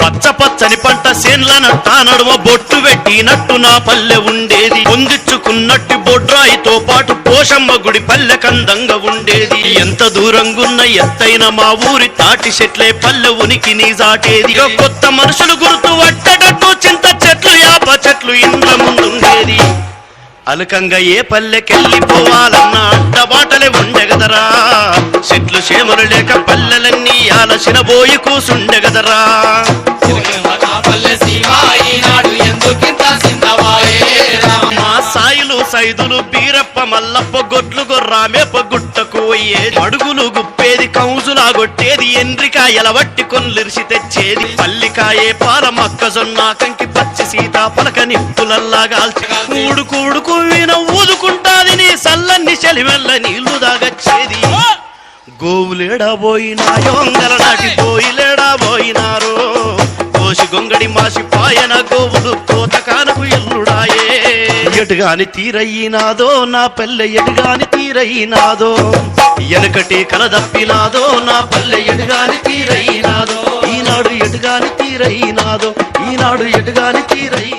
పచ్చ పచ్చని పంట సేన్లనట్ట నడుమ బొట్టు పెట్టినట్టు నా పల్లె ఉండేది. పొందిచ్చుకున్నట్టు బొడ్రాయితో పాటు పోషమ్మ గుడి పల్లె కందంగా ఉండేది. ఎంత దూరంగున్న ఎత్తైన మా ఊరి తాటి చెట్లే పల్లె ఉనికిని జాటేది. కొత్త మనుషులు గుర్తు పట్టేటట్టు చింత చెట్లు యాప చెట్లు ఇండ్ల ముందుండేది. అలకంగా ఏ పల్లెకెళ్ళిపోవాలన్నా అడ్డబాటలే ఉండెగదరా. చెట్లు చేమలు లేక పల్లెలన్నీ ఆలసినబోయి కూసుండెగదరా. మా సాయిలు సైదులు బీరప్ప మల్లప్ప గొడ్లు గొర్రామేప గుట్టకు పోయేది. అడుగులు గుప్పేది కౌజులా కొట్టేది. ఎండ్రికాయల వట్టి కొన్లిరిసి తెచ్చేది. పల్లికాయే పాల మొక్కజొన్న కంకి పచ్చి సీతాపలక నిప్పులల్లా గాల్చి కూడుకు వీణ ఊదుకుంటాది. నీ సల్లన్ని చెలిమెల్ల నీళ్లు దాగచ్చేది. గోవులేడబోయినాయో అంగలనాటి పోయిలేడబోయినారో. కోసి గొంగడి మాసి పాయన గోవులు కోతకానకు ఎల్లుడాయే. ఎటుగాని తీరయ్యినాదో నా పల్లె ఎటుగాని తీరయ్యినాదో. ఎనకటి కలదప్పినాదో నా పల్లె ఎటుగాని తీరయ్యినాదో. ఈనాడు ఎటుగాని తీరయ్యినాదో. ఈనాడు ఎటుగాని తీరయ్యి